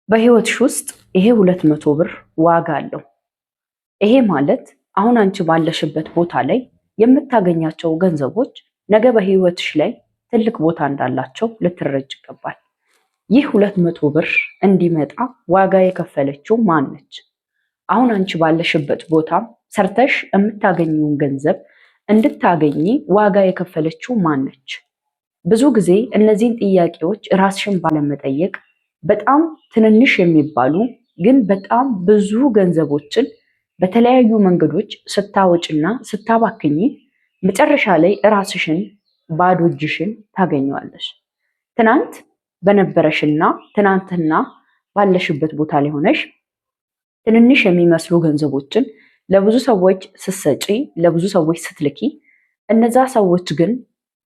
በህይወትሽ ውስጥ ይሄ 200 ብር ዋጋ አለው። ይሄ ማለት አሁን አንቺ ባለሽበት ቦታ ላይ የምታገኛቸው ገንዘቦች ነገ በህይወትሽ ላይ ትልቅ ቦታ እንዳላቸው ልትረጅ ይገባል። ይህ 200 ብር እንዲመጣ ዋጋ የከፈለችው ማን ነች? አሁን አንቺ ባለሽበት ቦታ ሰርተሽ የምታገኘውን ገንዘብ እንድታገኚ ዋጋ የከፈለችው ማን ነች? ብዙ ጊዜ እነዚህን ጥያቄዎች ራስሽን ባለመጠየቅ በጣም ትንንሽ የሚባሉ ግን በጣም ብዙ ገንዘቦችን በተለያዩ መንገዶች ስታወጭና ስታባክኝ መጨረሻ ላይ ራስሽን ባዶ እጅሽን ታገኘዋለሽ። ትናንት በነበረሽና ትናንትና ባለሽበት ቦታ ላይ ሆነሽ ትንንሽ የሚመስሉ ገንዘቦችን ለብዙ ሰዎች ስትሰጪ፣ ለብዙ ሰዎች ስትልኪ፣ እነዛ ሰዎች ግን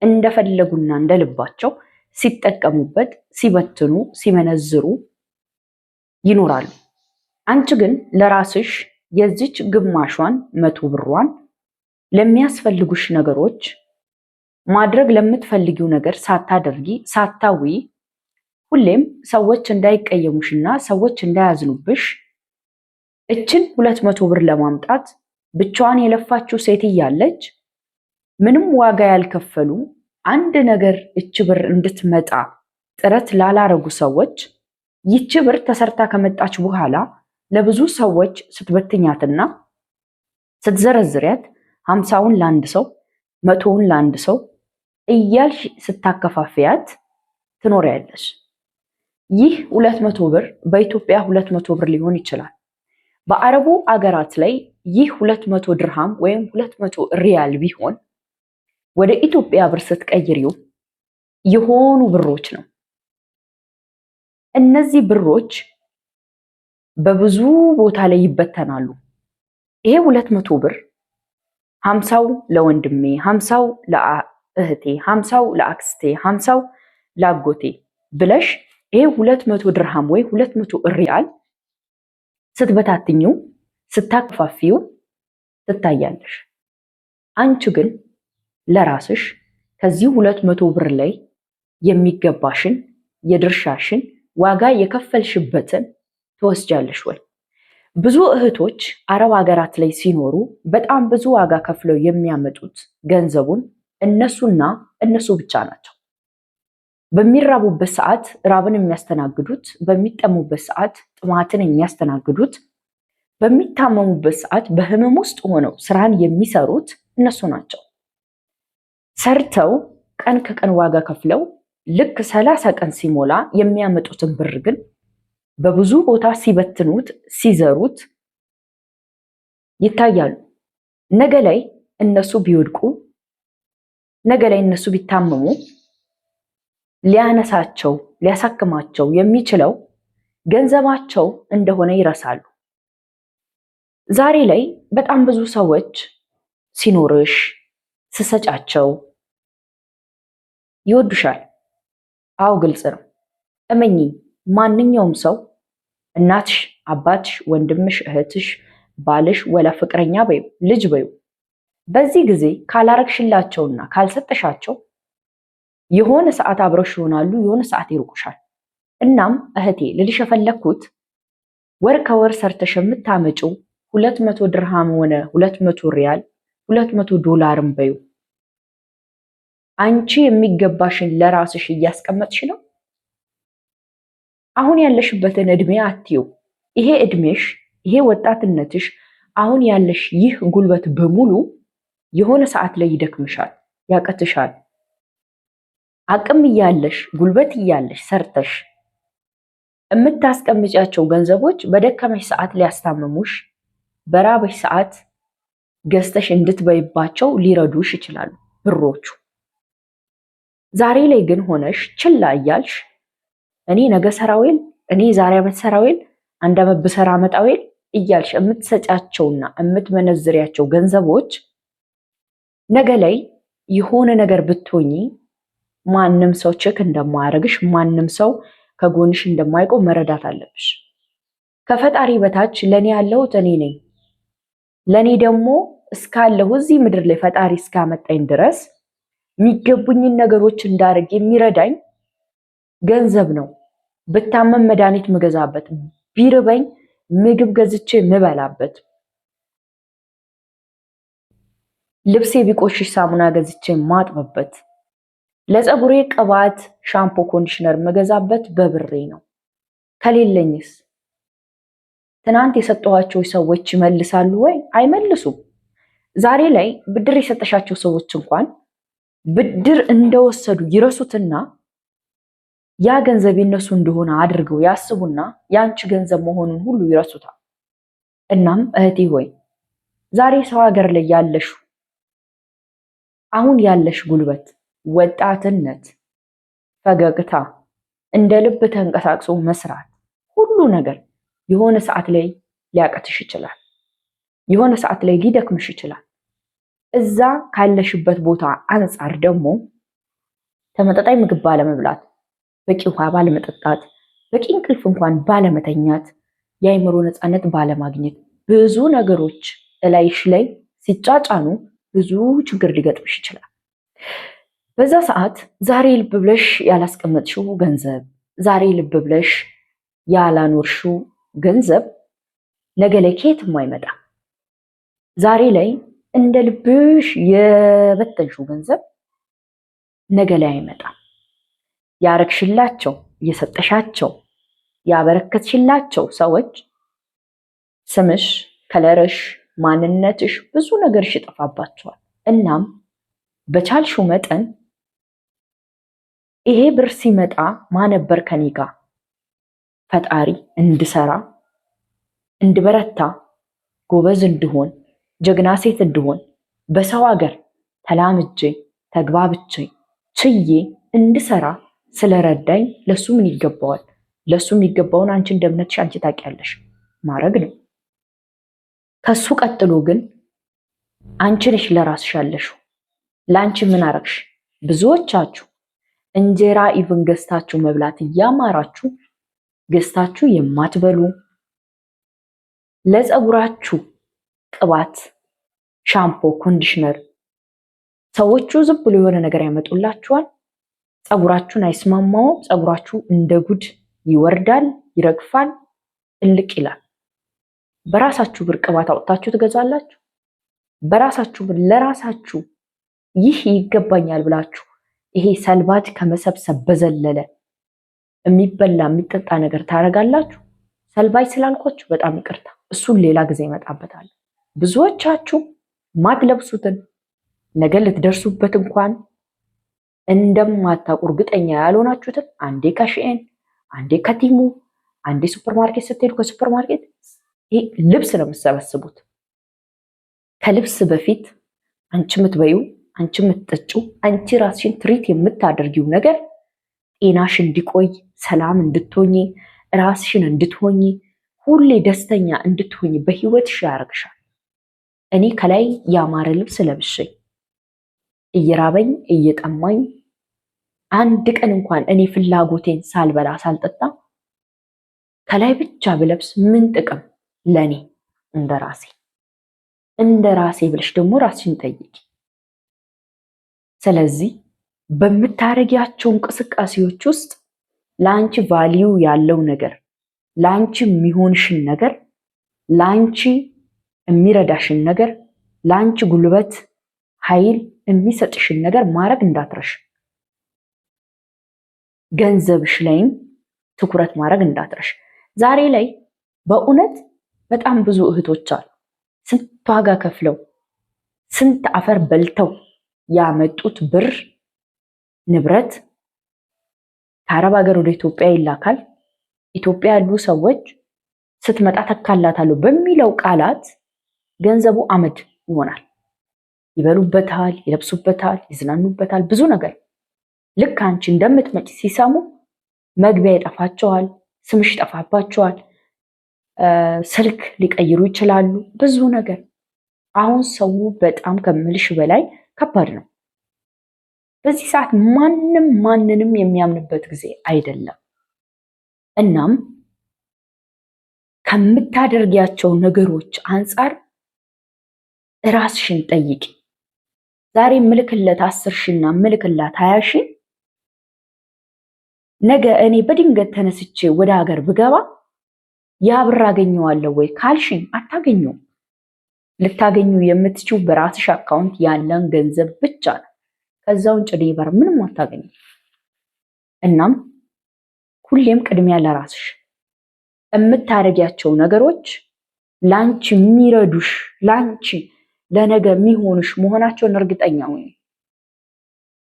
እንደፈለጉና እንደልባቸው ሲጠቀሙበት፣ ሲበትኑ፣ ሲመነዝሩ ይኖራሉ። አንቺ ግን ለራስሽ የዚች ግማሿን 100 ብሯን ለሚያስፈልጉሽ ነገሮች ማድረግ ለምትፈልጊው ነገር ሳታደርጊ ሳታዊ ሁሌም ሰዎች እንዳይቀየሙሽና ሰዎች እንዳያዝኑብሽ እችን 200 ብር ለማምጣት ብቻዋን የለፋችው ሴት እያለች ምንም ዋጋ ያልከፈሉ አንድ ነገር እች ብር እንድትመጣ ጥረት ላላረጉ ሰዎች ይች ብር ተሰርታ ከመጣች በኋላ ለብዙ ሰዎች ስትበትኛትና ስትዘረዝሪያት 50ውን ለአንድ ሰው 100ውን ለአንድ ሰው እያልሽ ስታከፋፍያት ትኖሪያለሽ። ይህ 200 ብር በኢትዮጵያ 200 ብር ሊሆን ይችላል። በአረቡ አገራት ላይ ይህ 200 ድርሃም ወይም 200 ሪያል ቢሆን ወደ ኢትዮጵያ ብር ስትቀይሪው የሆኑ ብሮች ነው። እነዚህ ብሮች በብዙ ቦታ ላይ ይበተናሉ። ይሄ 200 ብር 50ው ለወንድሜ፣ 50ው ለእህቴ፣ 50ው ለአክስቴ፣ 50ው ላጎቴ ብለሽ ይሄ 200 ድርሃም ወይ 200 ሪያል ስትበታትኚው ስታከፋፊው ትታያለሽ። አንቺ ግን ለራስሽ ከዚህ 200 ብር ላይ የሚገባሽን የድርሻሽን ዋጋ የከፈልሽበትን ትወስጃለሽ ወይ? ብዙ እህቶች አረብ ሀገራት ላይ ሲኖሩ በጣም ብዙ ዋጋ ከፍለው የሚያመጡት ገንዘቡን እነሱና እነሱ ብቻ ናቸው። በሚራቡበት ሰዓት ራብን የሚያስተናግዱት፣ በሚጠሙበት ሰዓት ጥማትን የሚያስተናግዱት፣ በሚታመሙበት ሰዓት በህመም ውስጥ ሆነው ስራን የሚሰሩት እነሱ ናቸው። ሰርተው ቀን ከቀን ዋጋ ከፍለው ልክ 30 ቀን ሲሞላ የሚያመጡትን ብር ግን በብዙ ቦታ ሲበትኑት ሲዘሩት ይታያሉ። ነገ ላይ እነሱ ቢወድቁ፣ ነገ ላይ እነሱ ቢታመሙ ሊያነሳቸው ሊያሳክማቸው የሚችለው ገንዘባቸው እንደሆነ ይረሳሉ። ዛሬ ላይ በጣም ብዙ ሰዎች ሲኖርሽ ስሰጫቸው ይወዱሻል። አዎ ግልጽ ነው። እመኚ፣ ማንኛውም ሰው እናትሽ፣ አባትሽ፣ ወንድምሽ፣ እህትሽ፣ ባልሽ፣ ወላ ፍቅረኛ በዩ ልጅ በዩ በዚህ ጊዜ ካላረግሽላቸውና ካልሰጠሻቸው የሆነ ሰዓት አብረሽ ይሆናሉ፣ የሆነ ሰዓት ይርቁሻል። እናም እህቴ ልልሽ የፈለግኩት ወር ከወር ሰርተሽ የምታመጪው 200 ድርሃም ሆነ 200 ሪያል 200 ዶላርም በዩ አንቺ የሚገባሽን ለራስሽ እያስቀመጥሽ ነው? አሁን ያለሽበትን እድሜ አትዩ። ይሄ እድሜሽ፣ ይሄ ወጣትነትሽ፣ አሁን ያለሽ ይህ ጉልበት በሙሉ የሆነ ሰዓት ላይ ይደክምሻል፣ ያቀትሻል። አቅም እያለሽ ጉልበት እያለሽ ሰርተሽ የምታስቀምጫቸው ገንዘቦች በደከመሽ ሰዓት ሊያስታምሙሽ፣ በራበሽ ሰዓት ገዝተሽ እንድትበይባቸው ሊረዱሽ ይችላሉ ብሮቹ። ዛሬ ላይ ግን ሆነሽ ችላ እያልሽ እኔ ነገ ሰራዌል፣ እኔ ዛሬ ዓመት ሰራዌል፣ አንድ ዓመት ብሰራ መጣዌል እያልሽ የምትሰጫቸውና የምትመነዝሪያቸው ገንዘቦች ነገ ላይ የሆነ ነገር ብትሆኚ ማንም ሰው ቼክ እንደማያደርግሽ፣ ማንም ሰው ከጎንሽ እንደማይቆም መረዳት አለብሽ። ከፈጣሪ በታች ለኔ ያለሁት እኔ ነኝ። ለኔ ደግሞ እስካለሁ እዚህ ምድር ላይ ፈጣሪ እስካመጣኝ ድረስ የሚገቡኝን ነገሮች እንዳደርግ የሚረዳኝ ገንዘብ ነው። ብታመም መድኃኒት ምገዛበት፣ ቢርበኝ ምግብ ገዝቼ ምበላበት፣ ልብሴ ቢቆሽሽ ሳሙና ገዝቼ ማጥበበት፣ ለፀጉሬ ቅባት፣ ሻምፖ፣ ኮንዲሽነር መገዛበት በብሬ ነው። ከሌለኝስ ትናንት የሰጠኋቸው ሰዎች ይመልሳሉ ወይ? አይመልሱም። ዛሬ ላይ ብድር የሰጠሻቸው ሰዎች እንኳን ብድር እንደወሰዱ ይረሱትና ያ ገንዘብ የነሱ እንደሆነ አድርገው ያስቡና ያንቺ ገንዘብ መሆኑን ሁሉ ይረሱታል። እናም እህቴ ሆይ ዛሬ ሰው ሀገር ላይ ያለሽ አሁን ያለሽ ጉልበት፣ ወጣትነት፣ ፈገግታ፣ እንደ ልብ ተንቀሳቅሶ መስራት፣ ሁሉ ነገር የሆነ ሰዓት ላይ ሊያቀትሽ ይችላል። የሆነ ሰዓት ላይ ሊደክምሽ ይችላል። እዛ ካለሽበት ቦታ አንጻር ደግሞ ተመጣጣኝ ምግብ ባለመብላት፣ በቂ ውሃ ባለመጠጣት፣ በቂ እንቅልፍ እንኳን ባለመተኛት፣ የአእምሮ ነፃነት ባለማግኘት ብዙ ነገሮች እላይሽ ላይ ሲጫጫኑ ብዙ ችግር ሊገጥምሽ ይችላል። በዛ ሰዓት ዛሬ ልብ ብለሽ ያላስቀመጥሽው ገንዘብ፣ ዛሬ ልብ ብለሽ ያላኖርሽው ገንዘብ ነገ ላይ ከየትም አይመጣም። ዛሬ ላይ እንደ ልብሽ የበተንሽው ገንዘብ ነገ ላይ አይመጣም። ያረግሽላቸው፣ የሰጠሻቸው፣ ያበረከትሽላቸው ሰዎች ስምሽ፣ ከለርሽ፣ ማንነትሽ፣ ብዙ ነገርሽ ይጠፋባቸዋል። እናም በቻልሽው መጠን ይሄ ብር ሲመጣ ማነበር ከኔ ጋር ፈጣሪ እንድሰራ፣ እንድበረታ፣ ጎበዝ እንድሆን፣ ጀግና ሴት እንድሆን፣ በሰው ሀገር ተላምጄ ተግባብቼ ችዬ እንድሰራ ስለረዳኝ ለሱ ምን ይገባዋል? ለሱ የሚገባውን አንቺ እንደምነትሽ አንቺ ታውቂያለሽ ማድረግ ነው። ከሱ ቀጥሎ ግን አንቺ ነሽ ለራስሽ ያለሽው። ለአንቺ ምን አረግሽ? ብዙዎቻችሁ እንጀራ ኢቭን ገዝታችሁ መብላት እያማራችሁ ገዝታችሁ የማትበሉ፣ ለፀጉራችሁ ቅባት፣ ሻምፖ፣ ኮንዲሽነር ሰዎቹ ዝም ብሎ የሆነ ነገር ያመጡላችኋል። ፀጉራችሁን አይስማማውም። ፀጉራችሁ እንደ ጉድ ይወርዳል፣ ይረግፋል፣ እልቅ ይላል። በራሳችሁ ብር ቅባት አውጥታችሁ ትገዛላችሁ። በራሳችሁ ብር ለራሳችሁ ይህ ይገባኛል ብላችሁ ይሄ ሰልባጅ ከመሰብሰብ በዘለለ የሚበላ የሚጠጣ ነገር ታደርጋላችሁ። ሰልባጅ ስላልኳችሁ በጣም ይቅርታ፣ እሱን ሌላ ጊዜ ይመጣበታል። ብዙዎቻችሁ ማትለብሱትን ነገ ልትደርሱበት እንኳን እንደማታውቁ እርግጠኛ ያልሆናችሁትን አንዴ ከሺኤን፣ አንዴ ከቲሙ፣ አንዴ ሱፐርማርኬት ስትሄዱ ከሱፐርማርኬት ይሄ ልብስ ነው የምትሰበስቡት። ከልብስ በፊት አንቺ የምትበዩ፣ አንቺ የምትጠጪው፣ አንቺ ራስሽን ትሪት የምታደርጊው ነገር ጤናሽ እንዲቆይ፣ ሰላም እንድትሆኚ፣ ራስሽን እንድትሆኚ፣ ሁሌ ደስተኛ እንድትሆኚ በህይወትሽ ያደርግሻል። እኔ ከላይ ያማረ ልብስ ለብሼ እየራበኝ እየጠማኝ አንድ ቀን እንኳን እኔ ፍላጎቴን ሳልበላ ሳልጠጣ ከላይ ብቻ ብለብስ ምን ጥቅም ለኔ? እንደ ራሴ ብለሽ ደግሞ ራስሽን ጠይቂ። ስለዚህ በምታረጊያቸው እንቅስቃሴዎች ውስጥ ለአንቺ ቫሊዩ ያለው ነገር፣ ለአንቺ የሚሆንሽን ነገር፣ ለአንቺ የሚረዳሽን ነገር፣ ለአንቺ ጉልበት ኃይል የሚሰጥሽን ነገር ማድረግ እንዳትረሽ። ገንዘብሽ ላይም ትኩረት ማድረግ እንዳትረሽ። ዛሬ ላይ በእውነት በጣም ብዙ እህቶች አሉ ስንት ዋጋ ከፍለው ስንት አፈር በልተው ያመጡት ብር ንብረት ከአረብ ሀገር ወደ ኢትዮጵያ ይላካል። ኢትዮጵያ ያሉ ሰዎች ስትመጣ ተካላታለሁ በሚለው ቃላት ገንዘቡ አመድ ይሆናል። ይበሉበታል፣ ይለብሱበታል፣ ይዝናኑበታል፣ ብዙ ነገር። ልክ አንቺ እንደምትመጪ ሲሰሙ መግቢያ ይጠፋቸዋል፣ ስምሽ ይጠፋባቸዋል፣ ስልክ ሊቀይሩ ይችላሉ፣ ብዙ ነገር። አሁን ሰው በጣም ከምልሽ በላይ ከባድ ነው። በዚህ ሰዓት ማንም ማንንም የሚያምንበት ጊዜ አይደለም። እናም ከምታደርጊያቸው ነገሮች አንጻር ራስሽን ጠይቂ። ዛሬ ምልክለት 10 ሺና ምልክላት 20 ሺ ነገ እኔ በድንገት ተነስቼ ወደ ሀገር ብገባ ያ ብር አገኘዋለሁ ወይ ካልሽኝ አታገኘውም። ልታገኙ የምትችው በራስሽ አካውንት ያለን ገንዘብ ብቻ ነው። ከዛ ውጭ ኔቨር ምንም አታገኙ። እናም ሁሌም ቅድሚያ ለራስሽ የምታደርጊያቸው ነገሮች ላንቺ የሚረዱሽ ላንቺ ለነገ የሚሆኑሽ መሆናቸውን እርግጠኛ ሁኚ።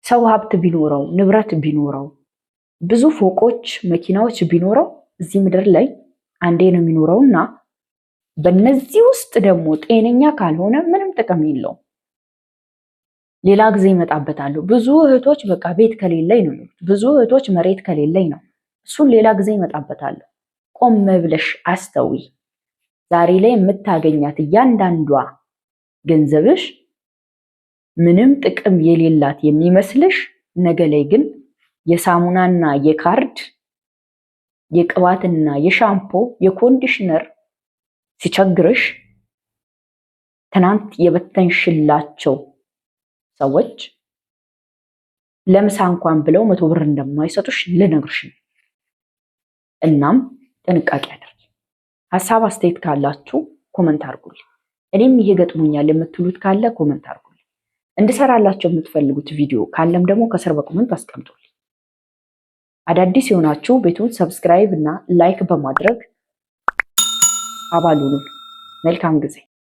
ሰው ሀብት ቢኖረው ንብረት ቢኖረው ብዙ ፎቆች መኪናዎች ቢኖረው እዚህ ምድር ላይ አንዴ ነው የሚኖረውና በነዚህ ውስጥ ደግሞ ጤነኛ ካልሆነ ምንም ጥቅም የለውም። ሌላ ጊዜ ይመጣበታለሁ። ብዙ እህቶች በቃ ቤት ከሌለኝ ነው የሚሉት። ብዙ እህቶች መሬት ከሌለኝ ነው። እሱን ሌላ ጊዜ ይመጣበታለሁ። ቆም ብለሽ አስተዊ። ዛሬ ላይ የምታገኛት እያንዳንዷ ገንዘብሽ ምንም ጥቅም የሌላት የሚመስልሽ ነገ ላይ ግን የሳሙናና የካርድ የቅባትና የሻምፖ የኮንዲሽነር ሲቸግርሽ ትናንት የበተንሽላቸው ሰዎች ለምሳ እንኳን ብለው 100 ብር እንደማይሰጡሽ ልነግርሽ ነው። እናም ጥንቃቄ አድርጊ። ሀሳብ አስተያየት ካላችሁ ኮመንት አድርጉልኝ። እኔም ይሄ ገጥሞኛል የምትሉት ካለ ኮመንት አድርጉልኝ። እንድሰራላችሁ የምትፈልጉት ቪዲዮ ካለም ደግሞ ከስር በኮመንት አስቀምጡልኝ። አዳዲስ የሆናችሁ ቤቱን ሰብስክራይብ እና ላይክ በማድረግ አባል ሁኑ። መልካም ጊዜ